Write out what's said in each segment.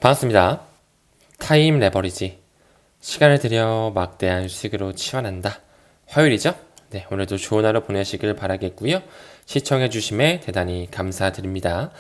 반갑습니다. 타임 레버리지. 시간을 들여 막대한 수익으로 치환한다. 화요일이죠? 네, 오늘도 좋은 하루 보내시길 바라겠고요. 시청해주심에 대단히 감사드립니다.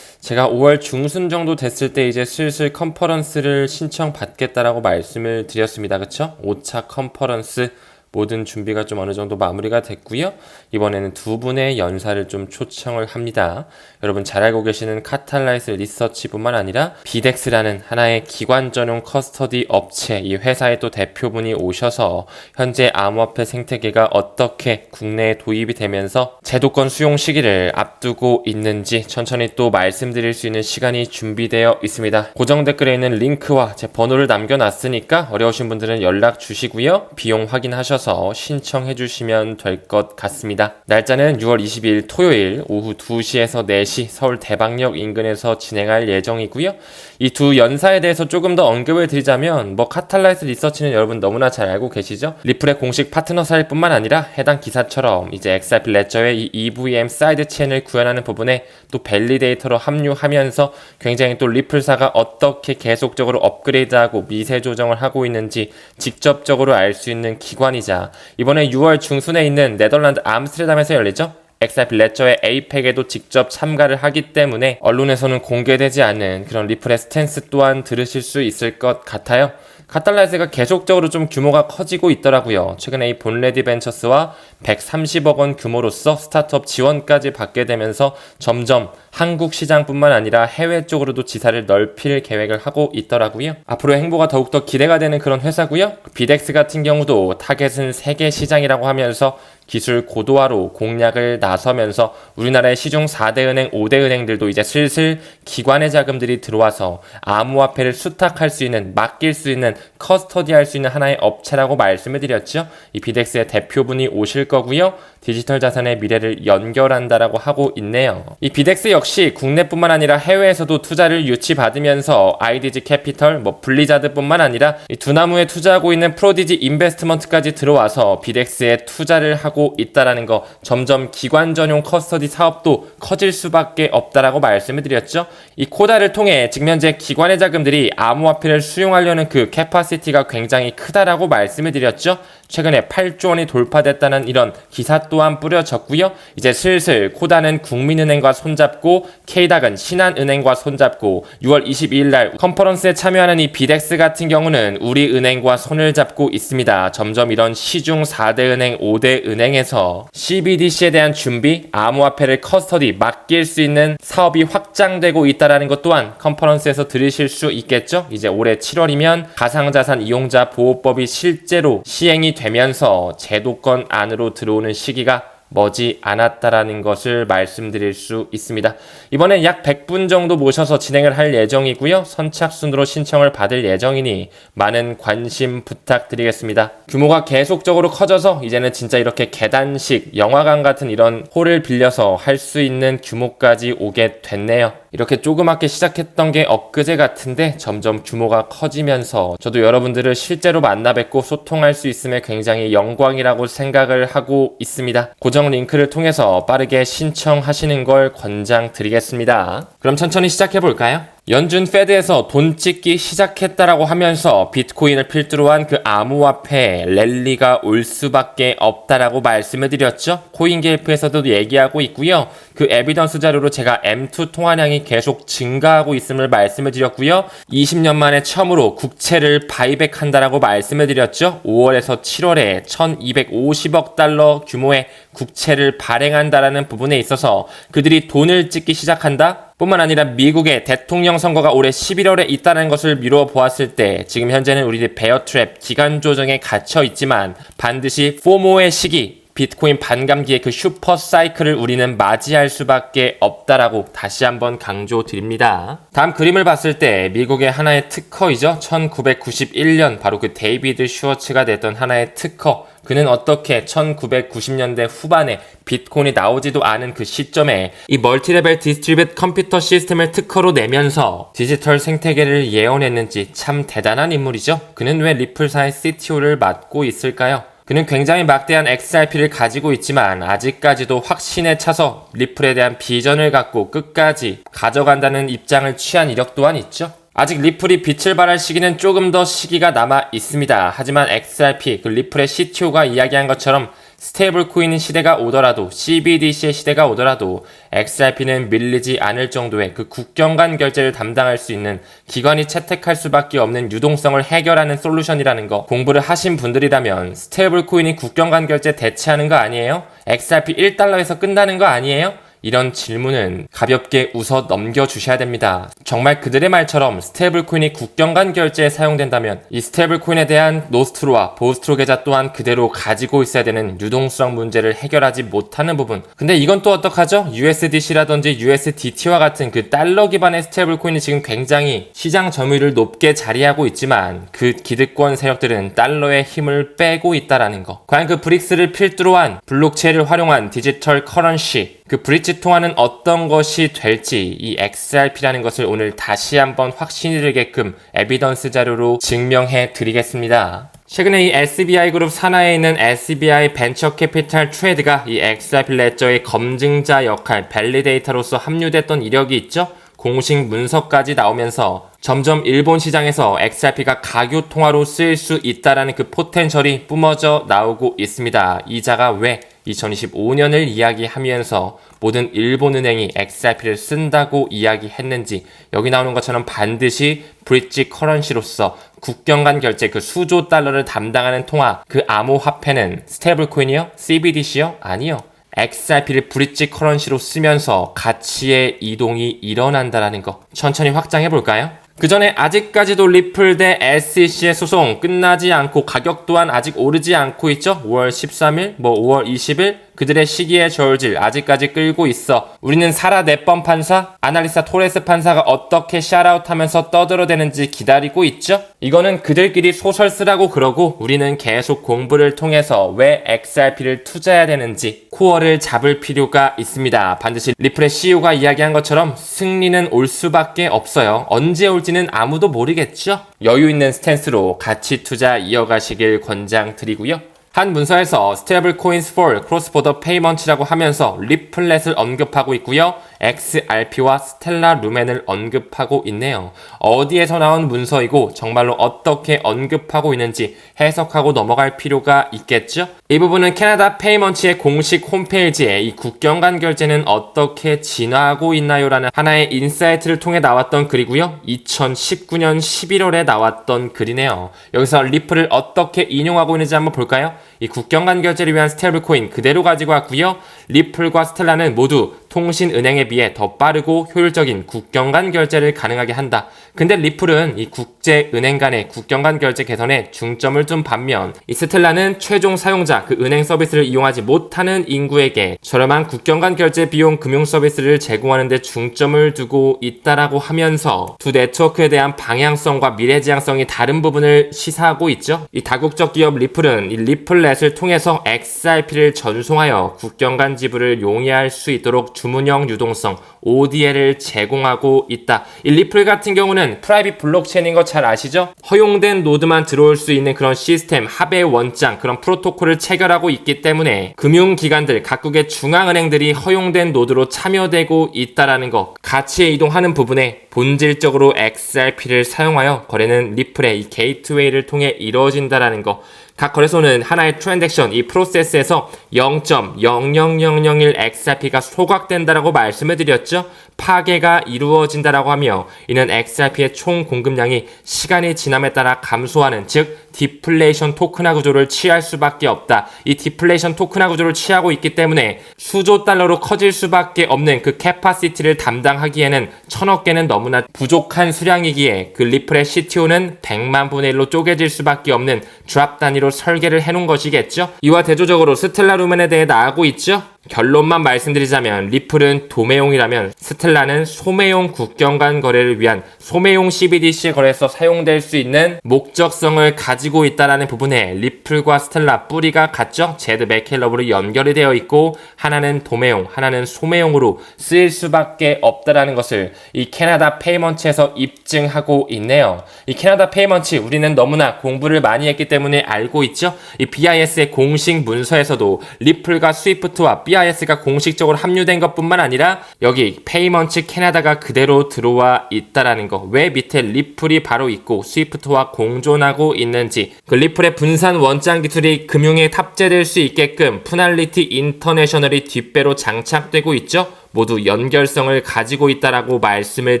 제가 5월 중순 정도 됐을 때 이제 슬슬 컨퍼런스를 신청받겠다라고 말씀을 드렸습니다. 그쵸? 5차 컨퍼런스 모든 준비가 좀 어느 정도 마무리가 됐고요. 이번에는 두 분의 연사를 좀 초청을 합니다. 여러분 잘 알고 계시는 카탈라이스 리서치뿐만 아니라 비덱스라는 하나의 기관 전용 커스터디 업체, 이 회사의 또 대표분이 오셔서 현재 암호화폐 생태계가 어떻게 국내에 도입이 되면서 제도권 수용 시기를 앞두고 있는지 천천히 또 말씀드릴 수 있는 시간이 준비되어 있습니다. 고정 댓글에 있는 링크와 제 번호를 남겨놨으니까 어려우신 분들은 연락 주시고요. 비용 확인하셔서 신청해 주시면 될 것 같습니다. 날짜는 6월 22일 토요일 오후 2시에서 4시 서울 대방역 인근에서 진행할 예정이고요. 이 두 연사에 대해서 조금 더 언급을 드리자면 카탈라이스 리서치는 여러분 너무나 잘 알고 계시죠? 리플의 공식 파트너사일 뿐만 아니라 해당 기사처럼 이제 XRP 레저의 이 EVM 사이드 체인을 구현하는 부분에 또 밸리데이터로 합류하면서 굉장히 또 리플사가 어떻게 계속적으로 업그레이드하고 미세 조정을 하고 있는지 직접적으로 알 수 있는 기관이자 이번에 6월 중순에 있는 네덜란드 암스테르담에서 열리죠? XRP 레저의 APEC에도 직접 참가를 하기 때문에 언론에서는 공개되지 않는 그런 리플의 스탠스 또한 들으실 수 있을 것 같아요. 카탈라이스가 계속적으로 좀 규모가 커지고 있더라고요. 최근에 이 본레디 벤처스와 130억 원 규모로서 스타트업 지원까지 받게 되면서 점점 한국 시장뿐만 아니라 해외 쪽으로도 지사를 넓힐 계획을 하고 있더라고요. 앞으로의 행보가 더욱더 기대가 되는 그런 회사고요. 비덱스 같은 경우도 타겟은 세계 시장이라고 하면서 기술 고도화로 공략을 나서면서 우리나라의 시중 4대 은행, 5대 은행들도 이제 슬슬 기관의 자금들이 들어와서 암호화폐를 수탁할 수 있는, 맡길 수 있는, 커스터디할 수 있는 하나의 업체라고 말씀을 드렸죠. 이 비덱스의 대표분이 오실 거고요. 디지털 자산의 미래를 연결한다라고 하고 있네요. 이 비덱스 역시 국내뿐만 아니라 해외에서도 투자를 유치받으면서 IDG 캐피털, 블리자드뿐만 아니라 이 두나무에 투자하고 있는 프로디지 인베스트먼트까지 들어와서 비덱스에 투자를 하고 있다라는 거, 점점 기관 전용 커스터디 사업도 커질 수밖에 없다라고 말씀을 드렸죠. 이 코다를 통해 지금 현재 기관의 자금들이 암호화폐를 수용하려는 그 캐파시티가 굉장히 크다라고 말씀을 드렸죠. 최근에 8조 원이 돌파됐다는 이런 기사 또한 뿌려졌고요. 이제 슬슬 코다는 국민은행과 손잡고 K닥은 신한은행과 손잡고 6월 22일 날 컨퍼런스에 참여하는 이 비덱스 같은 경우는 우리은행과 손을 잡고 있습니다. 점점 이런 시중 4대 은행, 5대 은행에서 CBDC에 대한 준비, 암호화폐를 커스터디, 맡길 수 있는 사업이 확장되고 있다는 것 또한 컨퍼런스에서 들으실 수 있겠죠. 이제 올해 7월이면 가상자산 이용자 보호법이 실제로 시행이 되면서 제도권 안으로 들어오는 시기가 머지 않았다라는 것을 말씀드릴 수 있습니다. 이번엔 약 100분 정도 모셔서 진행을 할 예정이고요. 선착순으로 신청을 받을 예정이니 많은 관심 부탁드리겠습니다. 규모가 계속적으로 커져서 이제는 진짜 이렇게 계단식 영화관 같은 이런 홀을 빌려서 할 수 있는 규모까지 오게 됐네요. 이렇게 조그맣게 시작했던 게 엊그제 같은데 점점 규모가 커지면서 저도 여러분들을 실제로 만나 뵙고 소통할 수 있음에 굉장히 영광이라고 생각을 하고 있습니다. 고정 링크를 통해서 빠르게 신청하시는 걸 권장드리겠습니다. 그럼 천천히 시작해 볼까요? 연준 페드에서 돈 찍기 시작했다라고 하면서 비트코인을 필두로 한 그 암호화폐 랠리가 올 수밖에 없다라고 말씀을 드렸죠. 코인게이프에서도 얘기하고 있고요. 그 에비던스 자료로 제가 M2 통화량이 계속 증가하고 있음을 말씀을 드렸고요. 20년 만에 처음으로 국채를 바이백한다라고 말씀을 드렸죠. 5월에서 7월에 1250억 달러 규모의 국채를 발행한다라는 부분에 있어서 그들이 돈을 찍기 시작한다? 뿐만 아니라 미국의 대통령 선거가 올해 11월에 있다는 것을 미루어 보았을 때 지금 현재는 우리들 베어트랩 기간 조정에 갇혀 있지만 반드시 포모의 시기, 비트코인 반감기의 그 슈퍼 사이클을 우리는 맞이할 수밖에 없다라고 다시 한번 강조드립니다. 다음 그림을 봤을 때 미국의 하나의 특허이죠. 1991년 바로 그 데이비드 슈워츠가 냈던 하나의 특허. 그는 어떻게 1990년대 후반에 비트코인이 나오지도 않은 그 시점에 이 멀티레벨 디스트리뷰트 컴퓨터 시스템을 특허로 내면서 디지털 생태계를 예언했는지 참 대단한 인물이죠. 그는 왜 리플사의 CTO를 맡고 있을까요? 그는 굉장히 막대한 XRP를 가지고 있지만 아직까지도 확신에 차서 리플에 대한 비전을 갖고 끝까지 가져간다는 입장을 취한 이력 또한 있죠. 아직 리플이 빛을 발할 시기는 조금 더 시기가 남아 있습니다. 하지만 XRP, 그 리플의 CTO가 이야기한 것처럼 스테이블 코인 시대가 오더라도, CBDC의 시대가 오더라도 XRP는 밀리지 않을 정도의 그 국경 간 결제를 담당할 수 있는, 기관이 채택할 수밖에 없는 유동성을 해결하는 솔루션이라는 거 공부를 하신 분들이라면 스테이블 코인이 국경 간 결제 대체하는 거 아니에요? XRP 1달러에서 끝나는 거 아니에요? 이런 질문은 가볍게 웃어 넘겨주셔야 됩니다. 정말 그들의 말처럼 스테이블 코인이 국경 간 결제에 사용된다면 이 스테이블 코인에 대한 노스트로와 보스트로 계좌 또한 그대로 가지고 있어야 되는 유동성 문제를 해결하지 못하는 부분. 근데 이건 또 어떡하죠? USDC라든지 USDT와 같은 그 달러 기반의 스테이블 코인이 지금 굉장히 시장 점유율을 높게 자리하고 있지만 그 기득권 세력들은 달러의 힘을 빼고 있다라는 거. 과연 그 브릭스를 필두로 한 블록체인을 활용한 디지털 커런시, 그 브릿지 통화는 어떤 것이 될지 이 XRP라는 것을 오늘 다시 한번 확신이 들게끔 에비던스 자료로 증명해 드리겠습니다. 최근에 이 SBI 그룹 산하에 있는 SBI 벤처 캐피탈 트레이드가 이 XRP 레저의 검증자 역할, 밸리데이터로서 합류됐던 이력이 있죠? 공식 문서까지 나오면서 점점 일본 시장에서 XRP가 가교 통화로 쓰일 수 있다라는 그 포텐셜이 뿜어져 나오고 있습니다. 이자가 왜 2025년을 이야기하면서 모든 일본 은행이 XRP를 쓴다고 이야기했는지, 여기 나오는 것처럼 반드시 브릿지 커런시로서 국경 간 결제, 그 수조 달러를 담당하는 통화, 그 암호화폐는 스테이블 코인이요? CBDC요? 아니요. XRP를 브릿지 커런시로 쓰면서 가치의 이동이 일어난다라는 거 천천히 확장해 볼까요? 그 전에 아직까지도 리플 대 SEC의 소송 끝나지 않고 가격 또한 아직 오르지 않고 있죠? 5월 13일, 5월 20일 그들의 시기의 저울질 아직까지 끌고 있어. 우리는 사라 네번 판사, 아날리사 토레스 판사가 어떻게 샤라웃하면서 떠들어대는지 기다리고 있죠? 이거는 그들끼리 소설 쓰라고 그러고 우리는 계속 공부를 통해서 왜 XRP를 투자해야 되는지 코어를 잡을 필요가 있습니다. 반드시 리플의 CEO가 이야기한 것처럼 승리는 올 수밖에 없어요. 언제 올지는 아무도 모르겠죠? 여유 있는 스탠스로 가치 투자 이어가시길 권장드리고요. 한 문서에서 스테이블 코인스 for 크로스보더 페이먼트라고 하면서 리플렛을 언급하고 있고요. XRP와 스텔라 루멘을 언급하고 있네요. 어디에서 나온 문서이고 정말로 어떻게 언급하고 있는지 해석하고 넘어갈 필요가 있겠죠? 이 부분은 캐나다 페이먼트의 공식 홈페이지에 이 국경 간 결제는 어떻게 진화하고 있나요? 라는 하나의 인사이트를 통해 나왔던 글이고요. 2019년 11월에 나왔던 글이네요. 여기서 리플을 어떻게 인용하고 있는지 한번 볼까요? 이 국경 간 결제를 위한 스테이블 코인 그대로 가지고 왔고요. 리플과 스텔라는 모두 통신은행에 비해 더 빠르고 효율적인 국경 간 결제를 가능하게 한다. 근데 리플은 이 국제은행 간의 국경 간 결제 개선에 중점을 둔 반면 이 스텔라는 최종 사용자, 그 은행 서비스를 이용하지 못하는 인구에게 저렴한 국경 간 결제 비용 금융 서비스를 제공하는 데 중점을 두고 있다라고 하면서 두 네트워크에 대한 방향성과 미래지향성이 다른 부분을 시사하고 있죠. 이 다국적 기업 리플은 이 리플렛을 통해서 XRP를 전송하여 국경 간 지불을 용이할 수 있도록 주문형 유동성 ODL을 제공하고 있다. 이 리플 같은 경우는 프라이빗 블록체인인 거 잘 아시죠? 허용된 노드만 들어올 수 있는 그런 시스템, 합의 원장, 그런 프로토콜을 체결하고 있기 때문에 금융기관들, 각국의 중앙은행들이 허용된 노드로 참여되고 있다라는 거, 가치에 이동하는 부분에 본질적으로 XRP를 사용하여 거래는 리플의 이 게이트웨이를 통해 이루어진다라는 거, 각 거래소는 하나의 트랜잭션, 이 프로세스에서 0.00001 XRP가 소각된다라고 말씀을 드렸죠. 파괴가 이루어진다라고 하며 이는 XRP의 총 공급량이 시간이 지남에 따라 감소하는, 즉 디플레이션 토큰화 구조를 취할 수밖에 없다. 이 디플레이션 토큰화 구조를 취하고 있기 때문에 수조 달러로 커질 수밖에 없는 그 캐파시티를 담당하기에는 1000억 개는 너무나 부족한 수량이기에 그 리플의 CTO는 100만 분의 1로 쪼개질 수밖에 없는 드랍 단위로 설계를 해놓은 것이겠죠. 이와 대조적으로 스텔라 루멘에 대해 나아가고 있죠. 결론만 말씀드리자면 리플은 도매용이라면 스텔라는 소매용 국경 간 거래를 위한 소매용 CBDC 거래에서 사용될 수 있는 목적성을 가지고 있다는 부분에 리플과 스텔라 뿌리가 같죠. 제드 맥켈럽으로 연결이 되어 있고 하나는 도매용, 하나는 소매용으로 쓰일 수밖에 없다는 것을 이 캐나다 페이먼트에서 입증하고 있네요. 이 캐나다 페이먼트 우리는 너무나 공부를 많이 했기 때문에 알고 있죠. 이 BIS의 공식 문서에서도 리플과 스위프트와 BIS가 공식적으로 합류된 것뿐만 아니라 여기 페이먼츠 캐나다가 그대로 들어와 있다라는 거. 왜 밑에 리플이 바로 있고 스위프트와 공존하고 있는지, 그 리플의 분산 원장 기술이 금융에 탑재될 수 있게끔 푸날리티 인터내셔널이 뒷배로 장착되고 있죠. 모두 연결성을 가지고 있다라고 말씀을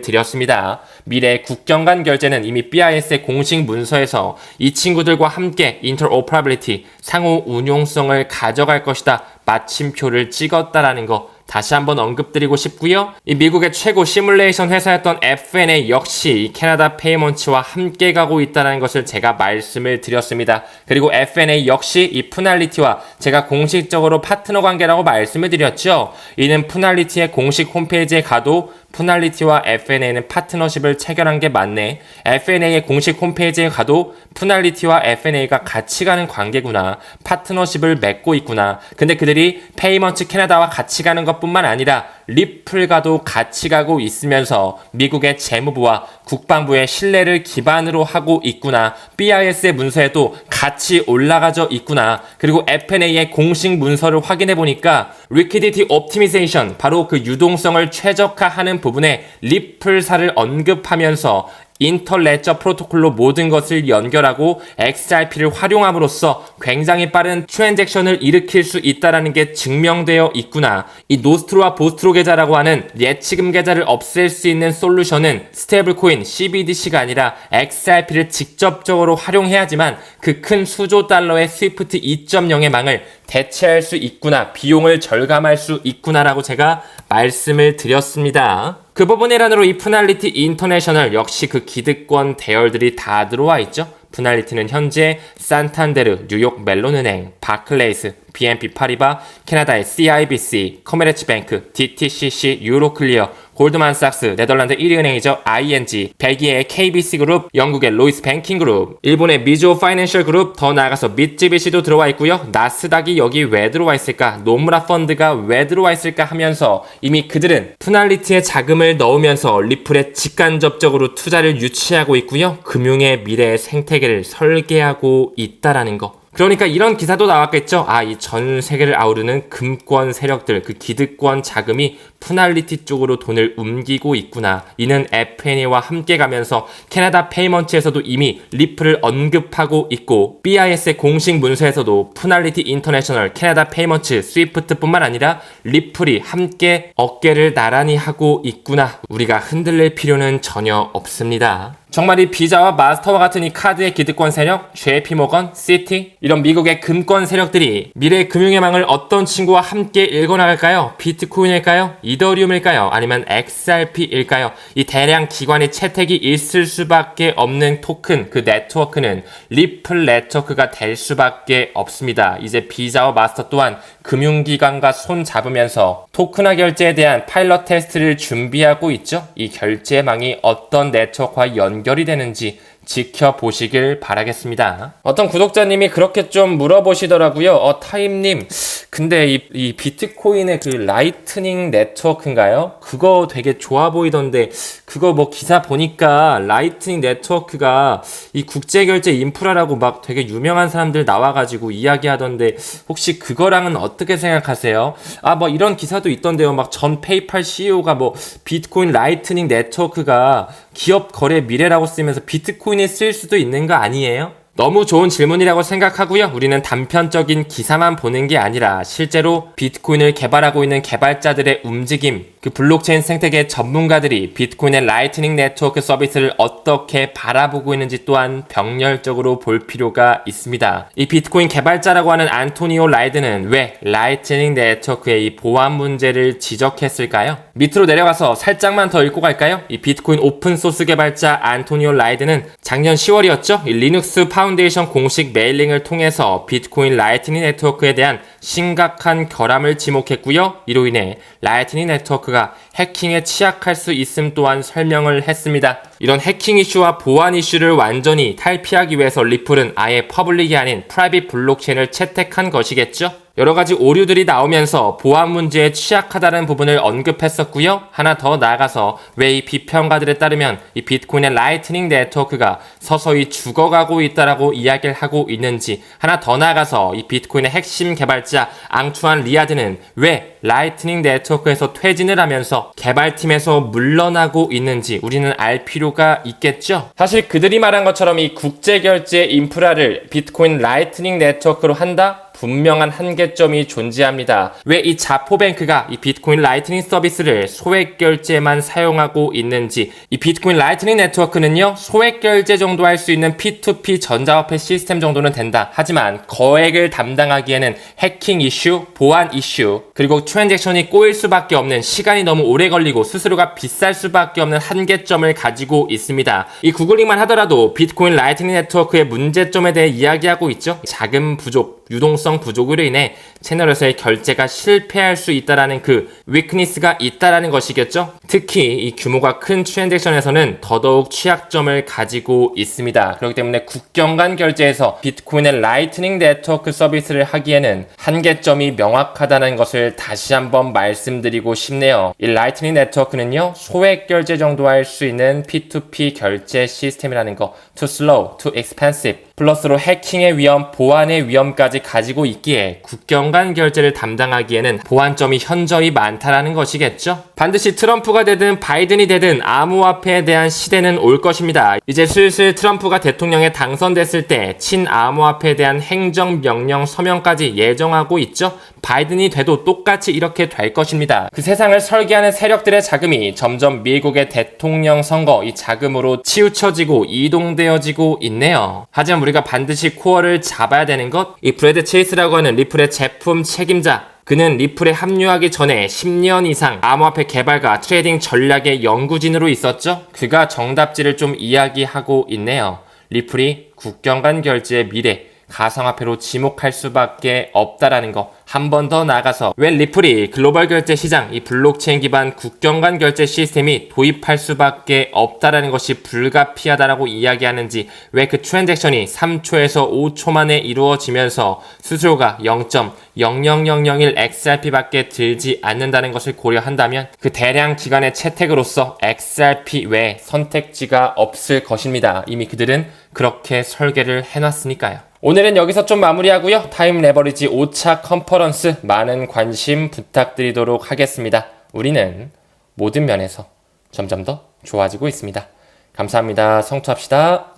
드렸습니다. 미래 국경 간 결제는 이미 BIS의 공식 문서에서 이 친구들과 함께 interoperability, 상호 운용성을 가져갈 것이다, 마침표를 찍었다라는 거 다시 한번 언급드리고 싶고요. 이 미국의 최고 시뮬레이션 회사였던 FNA 역시 이 캐나다 페이먼츠와 함께 가고 있다는 것을 제가 말씀을 드렸습니다. 그리고 FNA 역시 이 푸날리티와 제가 공식적으로 파트너 관계라고 말씀을 드렸죠. 이는 푸날리티의 공식 홈페이지에 가도 푸날리티와 FNA는 파트너십을 체결한 게 맞네. FNA의 공식 홈페이지에 가도 푸날리티와 FNA가 같이 가는 관계구나. 파트너십을 맺고 있구나. 근데 그들이 페이먼츠 캐나다와 같이 가는 것뿐만 아니라 리플과도 같이 가고 있으면서 미국의 재무부와 국방부의 신뢰를 기반으로 하고 있구나. BIS의 문서에도 같이 올라가져 있구나. 그리고 FNA의 공식 문서를 확인해 보니까 Liquidity Optimization, 바로 그 유동성을 최적화하는 부분에 리플사를 언급하면서 인터레저 프로토콜로 모든 것을 연결하고 XRP를 활용함으로써 굉장히 빠른 트랜잭션을 일으킬 수 있다는 게 증명되어 있구나. 이 노스트로와 보스트로 계좌라고 하는 예치금 계좌를 없앨 수 있는 솔루션은 스테이블 코인 CBDC가 아니라 XRP를 직접적으로 활용해야지만 그 큰 수조 달러의 스위프트 2.0의 망을 대체할 수 있구나, 비용을 절감할 수 있구나라고 제가 말씀을 드렸습니다. 그 부분 일환으로 이 푸날리티 인터내셔널 역시 그 기득권 대열들이 다 들어와 있죠. 푸날리티는 현재 산탄데르, 뉴욕 멜론은행, 바클레이스, BNP 파리바, 캐나다의 CIBC, 커메르츠뱅크, DTCC, 유로클리어, 골드만삭스, 네덜란드 1위 은행이죠. ING, 벨기에의 KBC 그룹, 영국의 로이스 뱅킹 그룹, 일본의 미즈호 파이낸셜 그룹, 더 나아가서 미쯔비시도 들어와 있고요. 나스닥이 여기 왜 들어와 있을까? 노무라 펀드가 왜 들어와 있을까 하면서 이미 그들은 푸날리티에 자금을 넣으면서 리플에 직간접적으로 투자를 유치하고 있고요. 금융의 미래의 생태계를 설계하고 있다라는 거. 그러니까 이런 기사도 나왔겠죠. 이 전 세계를 아우르는 금권 세력들, 그 기득권 자금이 푸날리티 쪽으로 돈을 옮기고 있구나. 이는 FNA와 함께 가면서 캐나다 페이먼츠에서도 이미 리플을 언급하고 있고, BIS의 공식 문서에서도 푸날리티 인터내셔널, 캐나다 페이먼츠, 스위프트뿐만 아니라 리플이 함께 어깨를 나란히 하고 있구나. 우리가 흔들릴 필요는 전혀 없습니다. 정말 이 비자와 마스터와 같은 이 카드의 기득권 세력, JP모건, 시티, 이런 미국의 금권 세력들이 미래의 금융의 망을 어떤 친구와 함께 읽어나갈까요? 비트코인일까요? 이더리움일까요? 아니면 XRP일까요? 이 대량 기관의 채택이 있을 수밖에 없는 토큰, 그 네트워크는 리플 네트워크가 될 수밖에 없습니다. 이제 비자와 마스터 또한 금융기관과 손 잡으면서 토큰화 결제에 대한 파일럿 테스트를 준비하고 있죠. 이 결제망이 어떤 네트워크와 연결이 되는지 지켜보시길 바라겠습니다. 어떤 구독자님이 그렇게 좀 물어보시더라고요. 타임님, 근데 이 비트코인의 그 라이트닝 네트워크인가요? 그거 되게 좋아 보이던데, 그거 뭐 기사 보니까 라이트닝 네트워크가 이 국제결제 인프라라고 막 되게 유명한 사람들 나와가지고 이야기하던데, 혹시 그거랑은 어떻게 생각하세요? 뭐 이런 기사도 있던데요. 막 전 페이팔 CEO가 뭐 비트코인 라이트닝 네트워크가 기업 거래 미래라고 쓰면서 비트코인에 쓸 수도 있는 거 아니에요? 너무 좋은 질문이라고 생각하고요. 우리는 단편적인 기사만 보는 게 아니라 실제로 비트코인을 개발하고 있는 개발자들의 움직임, 그 블록체인 생태계 전문가들이 비트코인의 라이트닝 네트워크 서비스를 어떻게 바라보고 있는지 또한 병렬적으로 볼 필요가 있습니다. 이 비트코인 개발자라고 하는 안토니오 라이드는 왜 라이트닝 네트워크의 이 보안 문제를 지적했을까요? 밑으로 내려가서 살짝만 더 읽고 갈까요? 이 비트코인 오픈소스 개발자 안토니오 라이드는 작년 10월이었죠. 이 리눅스 파운데이션 공식 메일링을 통해서 비트코인 라이트닝 네트워크에 대한 심각한 결함을 지목했고요. 이로 인해 라이트닝 네트워크가 해킹에 취약할 수 있음 또한 설명을 했습니다. 이런 해킹 이슈와 보안 이슈를 완전히 탈피하기 위해서 리플은 아예 퍼블릭이 아닌 프라이빗 블록체인을 채택한 것이겠죠. 여러 가지 오류들이 나오면서 보안 문제에 취약하다는 부분을 언급했었고요. 하나 더 나아가서 왜 이 비평가들에 따르면 이 비트코인의 라이트닝 네트워크가 서서히 죽어가고 있다라고 이야기를 하고 있는지, 하나 더 나아가서 이 비트코인의 핵심 개발자 앙투안 리아드는 왜 라이트닝 네트워크에서 퇴진을 하면서 개발팀에서 물러나고 있는지 우리는 알 필요가 있겠죠. 사실 그들이 말한 것처럼 이 국제결제 인프라를 비트코인 라이트닝 네트워크로 한다? 분명한 한계점이 존재합니다. 왜 이 자포뱅크가 이 비트코인 라이트닝 서비스를 소액 결제만 사용하고 있는지, 이 비트코인 라이트닝 네트워크는요, 소액 결제 정도 할 수 있는 P2P 전자화폐 시스템 정도는 된다. 하지만 거액을 담당하기에는 해킹 이슈, 보안 이슈, 그리고 트랜잭션이 꼬일 수밖에 없는, 시간이 너무 오래 걸리고 수수료가 비쌀 수밖에 없는 한계점을 가지고 있습니다. 이 구글링만 하더라도 비트코인 라이트닝 네트워크의 문제점에 대해 이야기하고 있죠. 자금 부족, 유동성 부족으로 인해 채널에서의 결제가 실패할 수 있다라는 그 위크니스가 있다라는 것이겠죠. 특히 이 규모가 큰 트랜잭션에서는 더더욱 취약점을 가지고 있습니다. 그렇기 때문에 국경 간 결제에서 비트코인의 라이트닝 네트워크 서비스를 하기에는 한계점이 명확하다는 것을 다시 한번 말씀드리고 싶네요. 이 라이트닝 네트워크는요, 소액 결제 정도 할 수 있는 P2P 결제 시스템이라는 거, too slow, too expensive, 플러스로 해킹의 위험, 보안의 위험까지 가지고 있기에 국경 간 결제를 담당하기에는 보안점이 현저히 많다라는 것이겠죠. 반드시 트럼프가 되든 바이든이 되든 암호화폐에 대한 시대는 올 것입니다. 이제 슬슬 트럼프가 대통령에 당선됐을 때 친암호화폐에 대한 행정명령 서명까지 예정하고 있죠. 바이든이 돼도 똑같이 이렇게 될 것입니다. 그 세상을 설계하는 세력들의 자금이 점점 미국의 대통령 선거 이 자금으로 치우쳐지고 이동되어지고 있네요. 하지만 우리가 반드시 코어를 잡아야 되는 것, 이 브래드 체이스라고 하는 리플의 제품 책임자, 그는 리플에 합류하기 전에 10년 이상 암호화폐 개발과 트레이딩 전략의 연구진으로 있었죠. 그가 정답지를 좀 이야기하고 있네요. 리플이 국경 간 결제의 미래, 가상화폐로 지목할 수밖에 없다라는 거. 한 번 더 나가서 왜 리플이 글로벌 결제 시장, 이 블록체인 기반 국경 간 결제 시스템이 도입할 수밖에 없다라는 것이 불가피하다라고 이야기하는지, 왜 그 트랜잭션이 3초에서 5초 만에 이루어지면서 수수료가 0.00001 XRP밖에 들지 않는다는 것을 고려한다면 그 대량 기간의 채택으로서 XRP 외에 선택지가 없을 것입니다. 이미 그들은 그렇게 설계를 해놨으니까요. 오늘은 여기서 좀 마무리하고요. 타임 레버리지 5차 컨퍼런스 많은 관심 부탁드리도록 하겠습니다. 우리는 모든 면에서 점점 더 좋아지고 있습니다. 감사합니다. 성투합시다.